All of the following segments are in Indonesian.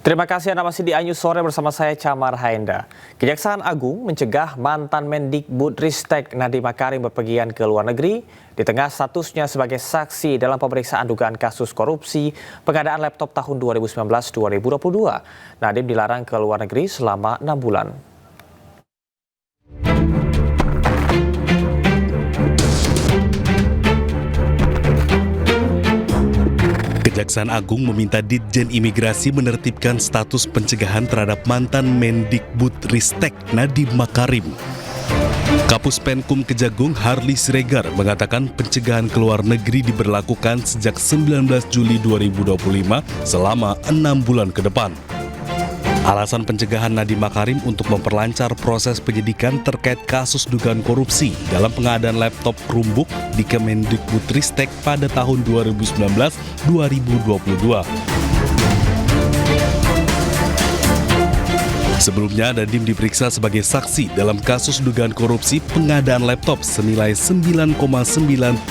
Terima kasih Anda masih di Anyus Sore bersama saya Camar Haenda. Kejaksaan Agung mencegah mantan Mendikbudristek Nadiem Makarim bepergian ke luar negeri di tengah statusnya sebagai saksi dalam pemeriksaan dugaan kasus korupsi pengadaan laptop tahun 2019-2022. Nadiem dilarang ke luar negeri selama 6 bulan. Kejaksaan Agung meminta Ditjen Imigrasi menertibkan status pencegahan terhadap mantan Mendikbudristek Nadiem Makarim. Kapus Penkum Kejagung Harli Siregar mengatakan pencegahan ke luar negeri diberlakukan sejak 19 Juli 2025 selama 6 bulan ke depan. Alasan pencegahan Nadiem Makarim untuk memperlancar proses penyidikan terkait kasus dugaan korupsi dalam pengadaan laptop Chromebook di Kemendikbudristek pada tahun 2019-2022. Sebelumnya, Nadiem diperiksa sebagai saksi dalam kasus dugaan korupsi pengadaan laptop senilai 9,9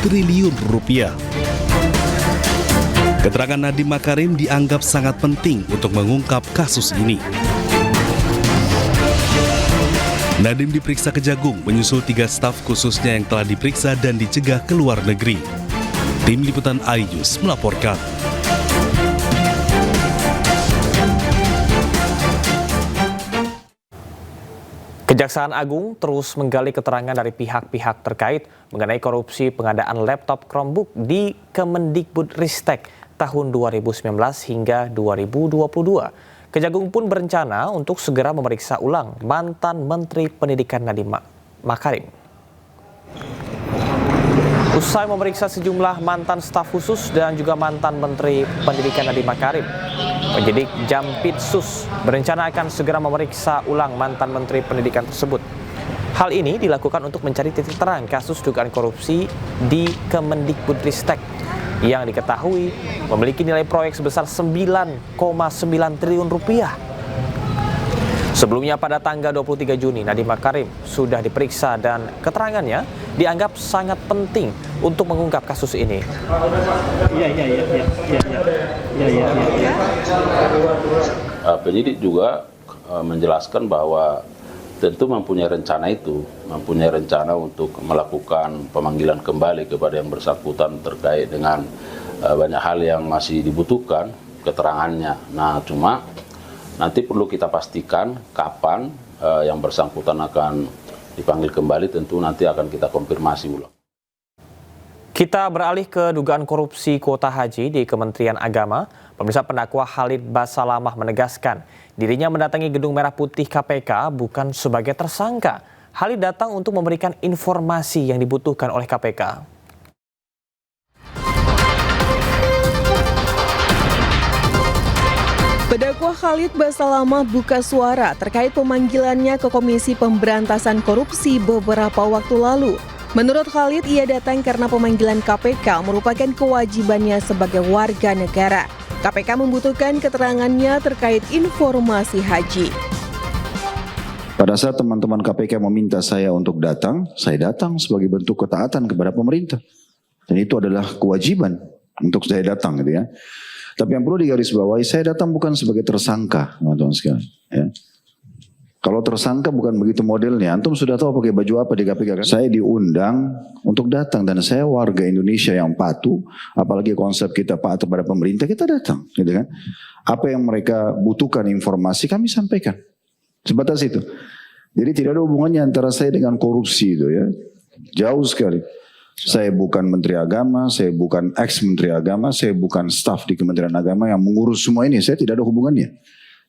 triliun rupiah. Keterangan Nadiem Makarim dianggap sangat penting untuk mengungkap kasus ini. Nadiem diperiksa Kejagung menyusul 3 staf khususnya yang telah diperiksa dan dicegah ke luar negeri. Tim Liputan iNews melaporkan. Kejaksaan Agung terus menggali keterangan dari pihak-pihak terkait mengenai korupsi pengadaan laptop Chromebook di Kemendikbudristek tahun 2019 hingga 2022. Kejagung pun berencana untuk segera memeriksa ulang mantan Menteri Pendidikan Nadiem Makarim. Usai memeriksa sejumlah mantan staf khusus dan juga mantan Menteri Pendidikan Nadiem Makarim, penyidik Jampitsus berencana akan segera memeriksa ulang mantan Menteri Pendidikan tersebut. Hal ini dilakukan untuk mencari titik terang kasus dugaan korupsi di Kemendikbudristek yang diketahui memiliki nilai proyek sebesar 9,9 triliun rupiah. Sebelumnya pada tanggal 23 Juni, Nadiem Makarim sudah diperiksa dan keterangannya dianggap sangat penting untuk mengungkap kasus ini. Penyidik juga menjelaskan bahwa tentu mempunyai rencana untuk melakukan pemanggilan kembali kepada yang bersangkutan terkait dengan banyak hal yang masih dibutuhkan keterangannya. Nah, cuma nanti perlu kita pastikan kapan yang bersangkutan akan dipanggil kembali, tentu nanti akan kita konfirmasi ulang. Kita beralih ke dugaan korupsi kuota haji di Kementerian Agama. Pemirsa, pendakwa Khalid Basalamah menegaskan dirinya mendatangi Gedung Merah Putih KPK bukan sebagai tersangka. Khalid datang untuk memberikan informasi yang dibutuhkan oleh KPK. Pendakwa Khalid Basalamah buka suara terkait pemanggilannya ke Komisi Pemberantasan Korupsi beberapa waktu lalu. Menurut Khalid, ia datang karena pemanggilan KPK merupakan kewajibannya sebagai warga negara. KPK membutuhkan keterangannya terkait informasi haji. Pada saat teman-teman KPK meminta saya untuk datang, saya datang sebagai bentuk ketaatan kepada pemerintah. Dan itu adalah kewajiban untuk saya datang, gitu ya. Tapi yang perlu digarisbawahi, saya datang bukan sebagai tersangka, teman-teman sekalian. Ya. Kalau tersangka bukan begitu modelnya. Antum sudah tahu pakai baju apa di KPK kan? Saya diundang untuk datang dan saya warga Indonesia yang patuh, apalagi konsep kita patuh pada pemerintah, kita datang, gitu kan? Apa yang mereka butuhkan informasi kami sampaikan. Sebatas itu. Jadi tidak ada hubungannya antara saya dengan korupsi itu ya. Jauh sekali. Saya bukan Menteri Agama, saya bukan ex-Menteri Agama, saya bukan staf di Kementerian Agama yang mengurus semua ini. Saya tidak ada hubungannya.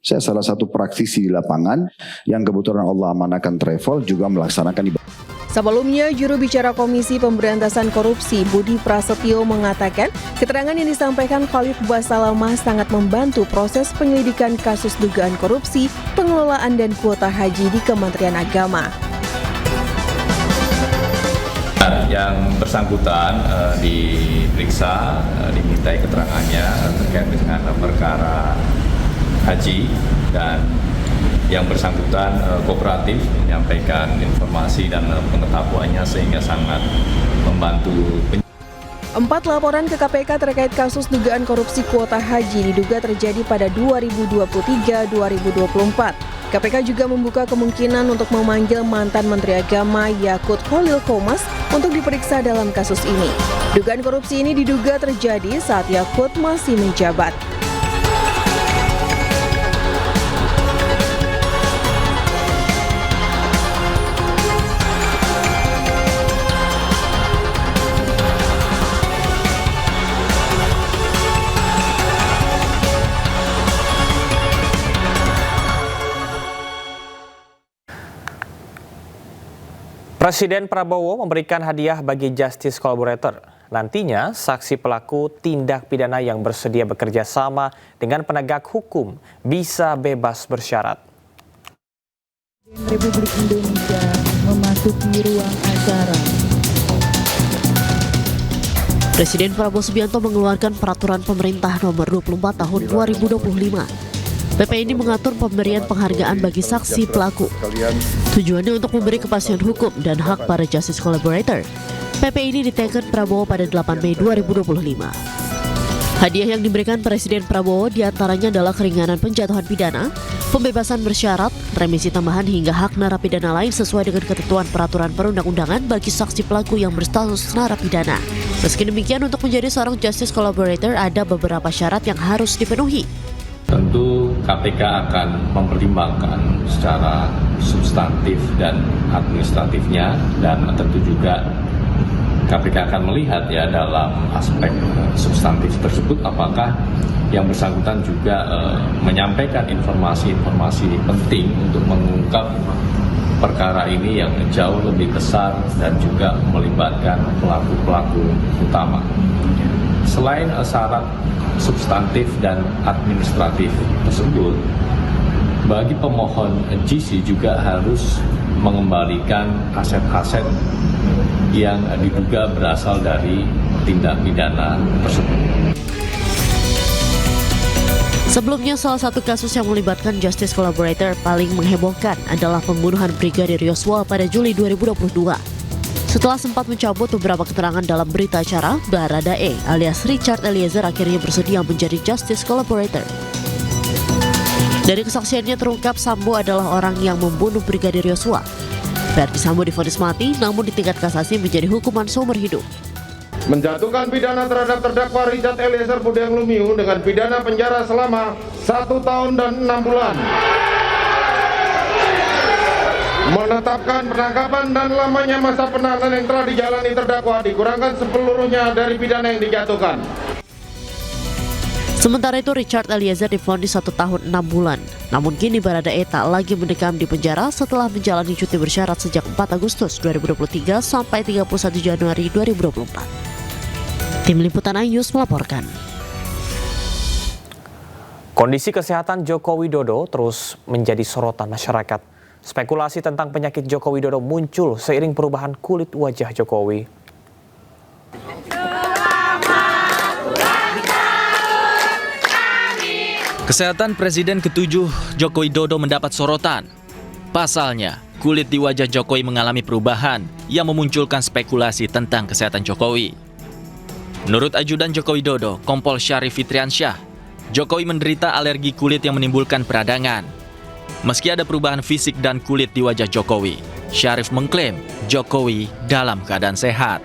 Saya salah satu praktisi di lapangan yang kebetulan Allah amanahkan travel juga melaksanakan ibadah. Sebelumnya, juru bicara Komisi Pemberantasan Korupsi Budi Prasetyo mengatakan keterangan yang disampaikan Khalid Basalamah sangat membantu proses penyelidikan kasus dugaan korupsi, pengelolaan dan kuota haji di Kementerian Agama. Yang bersangkutan diperiksa, dimintai keterangannya terkait dengan perkara haji dan yang bersangkutan kooperatif menyampaikan informasi dan pengetahuannya sehingga sangat membantu. 4 laporan ke KPK terkait kasus dugaan korupsi kuota haji diduga terjadi pada 2023-2024. KPK juga membuka kemungkinan untuk memanggil mantan Menteri Agama Yakut Khalil Qomas untuk diperiksa dalam kasus ini. Dugaan korupsi ini diduga terjadi saat Yakut masih menjabat. Presiden Prabowo memberikan hadiah bagi Justice Collaborator. Nantinya, saksi pelaku tindak pidana yang bersedia bekerja sama dengan penegak hukum bisa bebas bersyarat. Republik Indonesia memasuki ruang acara. Presiden Prabowo Subianto mengeluarkan peraturan pemerintah nomor 24 tahun 2025. PP ini mengatur pemberian penghargaan bagi saksi pelaku. Tujuannya untuk memberi kepastian hukum dan hak para Justice Collaborator. PP ini diteken Prabowo pada 8 Mei 2025. Hadiah yang diberikan Presiden Prabowo diantaranya adalah keringanan penjatuhan pidana, pembebasan bersyarat, remisi tambahan hingga hak narapidana lain sesuai dengan ketentuan peraturan perundang-undangan bagi saksi pelaku yang berstatus narapidana. Meski demikian, untuk menjadi seorang Justice Collaborator ada beberapa syarat yang harus dipenuhi. Tentu KPK akan mempertimbangkan secara substantif dan administratifnya, dan tentu juga KPK akan melihat ya dalam aspek substantif tersebut apakah yang bersangkutan juga menyampaikan informasi-informasi penting untuk mengungkap perkara ini yang jauh lebih besar dan juga melibatkan pelaku-pelaku utama. Selain syarat substantif dan administratif tersebut, bagi pemohon GC juga harus mengembalikan aset-aset yang diduga berasal dari tindak pidana tersebut. Sebelumnya, salah satu kasus yang melibatkan Justice Collaborator paling menghebohkan adalah pembunuhan Brigadir Yosua pada Juli 2022. Setelah sempat mencabut beberapa keterangan dalam berita acara, Baradae alias Richard Eliezer akhirnya bersedia menjadi Justice Collaborator. Dari kesaksiannya terungkap Sambo adalah orang yang membunuh Brigadir Yosua. Verdi Sambo divonis mati, namun di tingkat kasasi menjadi hukuman seumur hidup. Menjatuhkan pidana terhadap terdakwa Richard Eliezer Budiang Lumiu dengan pidana penjara selama 1 tahun dan 6 bulan. Menetapkan penangkapan dan lamanya masa penahanan yang telah dijalani terdakwa dikurangkan sepeluruhnya dari pidana yang dijatuhkan. Sementara itu, Richard Eliezer divonis 1 tahun 6 bulan. Namun kini Baradae tak lagi mendekam di penjara setelah menjalani cuti bersyarat sejak 4 Agustus 2023 sampai 31 Januari 2024. Tim Liputan iNews melaporkan. Kondisi kesehatan Joko Widodo terus menjadi sorotan masyarakat. Spekulasi tentang penyakit Joko Widodo muncul seiring perubahan kulit wajah Jokowi. Kesehatan Presiden ke-7 Joko Widodo mendapat sorotan. Pasalnya, kulit di wajah Jokowi mengalami perubahan yang memunculkan spekulasi tentang kesehatan Jokowi. Menurut ajudan Joko Widodo, Kompol Syarif Fitriansyah, Jokowi menderita alergi kulit yang menimbulkan peradangan. Meski ada perubahan fisik dan kulit di wajah Jokowi, Syarif mengklaim Jokowi dalam keadaan sehat.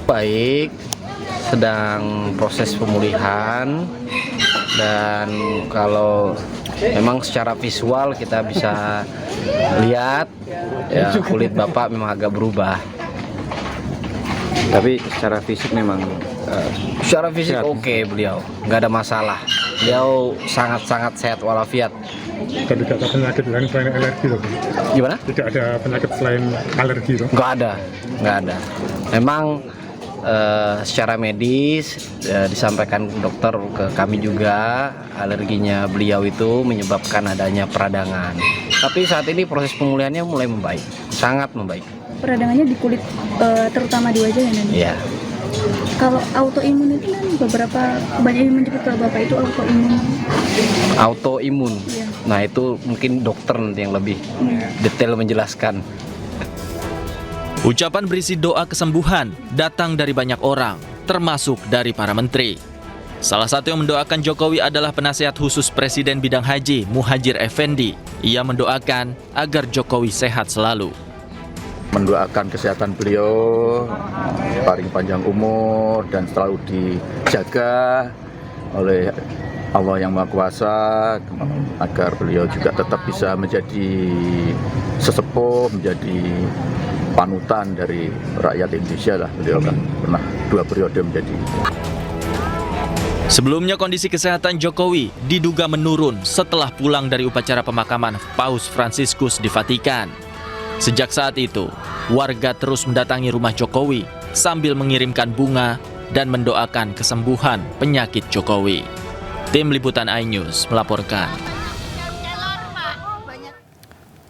Baik, sedang proses pemulihan, dan kalau memang secara visual kita bisa lihat ya, kulit Bapak memang agak berubah. Tapi secara fisik memang secara fisik oke, beliau nggak ada masalah. Beliau sangat-sangat sehat walafiat. Tidak ada penyakit lain selain alergi loh. Gimana? Tidak ada penyakit selain alergi loh. Nggak ada. Memang secara medis disampaikan dokter ke kami juga, alerginya beliau itu menyebabkan adanya peradangan. Tapi saat ini proses pemulihannya mulai membaik, sangat membaik. Peradangannya di kulit, terutama di wajah ya Nani? Iya. Kalau autoimun itu kan beberapa banyak yang menyebut ke Bapak itu autoimun. Autoimun. Iya. Nah itu mungkin dokter nanti yang lebih detail menjelaskan. Ucapan berisi doa kesembuhan datang dari banyak orang. termasuk dari para menteri. Salah satu yang mendoakan Jokowi adalah penasihat khusus Presiden bidang haji, Muhajir Effendi. Ia mendoakan agar Jokowi sehat selalu. Mendoakan kesehatan beliau, paling panjang umur dan selalu dijaga oleh Allah yang Maha Kuasa, agar beliau juga tetap bisa menjadi sesepuh, menjadi panutan dari rakyat Indonesia lah. Beliau kan pernah 2 periode menjadi. Sebelumnya kondisi kesehatan Jokowi diduga menurun setelah pulang dari upacara pemakaman Paus Fransiskus di Vatikan. Sejak saat itu, warga terus mendatangi rumah Jokowi sambil mengirimkan bunga dan mendoakan kesembuhan penyakit Jokowi. Tim Liputan iNews melaporkan.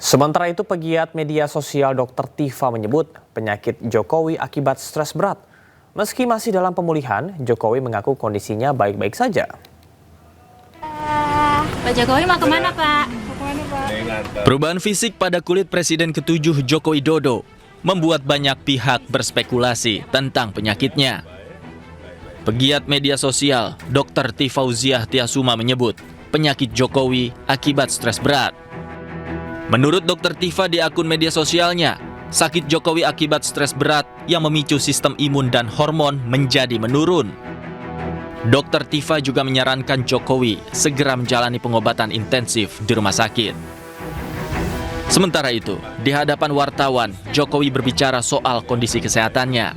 Sementara itu, pegiat media sosial Dr. Tifa menyebut penyakit Jokowi akibat stres berat. Meski masih dalam pemulihan, Jokowi mengaku kondisinya baik-baik saja. Pak Jokowi mau kemana, Pak? Perubahan fisik pada kulit Presiden ke-7 Joko Widodo membuat banyak pihak berspekulasi tentang penyakitnya. Pegiat media sosial Dr. Tifauziah Tiasuma menyebut penyakit Jokowi akibat stres berat. Menurut Dr. Tifa di akun media sosialnya, sakit Jokowi akibat stres berat yang memicu sistem imun dan hormon menjadi menurun. Dr. Tifa juga menyarankan Jokowi segera menjalani pengobatan intensif di rumah sakit. Sementara itu, di hadapan wartawan, Jokowi berbicara soal kondisi kesehatannya.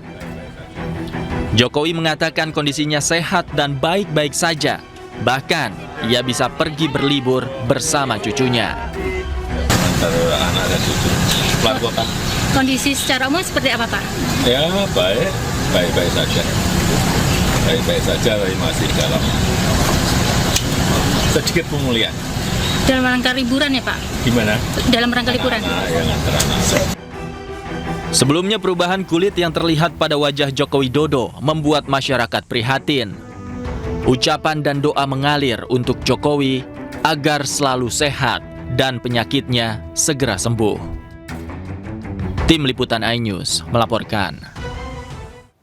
Jokowi mengatakan kondisinya sehat dan baik-baik saja. Bahkan, ia bisa pergi berlibur bersama cucunya. Anak dan cucu. Pelakukan. Kondisi secara umum seperti apa, Pak? Ya, baik-baik saja. Baik-baik saja, tapi masih dalam sedikit pemulihan. Dalam rangka liburan ya, Pak? Gimana? Dalam rangka liburan. Yang antara Sebelumnya perubahan kulit yang terlihat pada wajah Joko Widodo membuat masyarakat prihatin. Ucapan dan doa mengalir untuk Jokowi agar selalu sehat dan penyakitnya segera sembuh. Tim Liputan iNews melaporkan.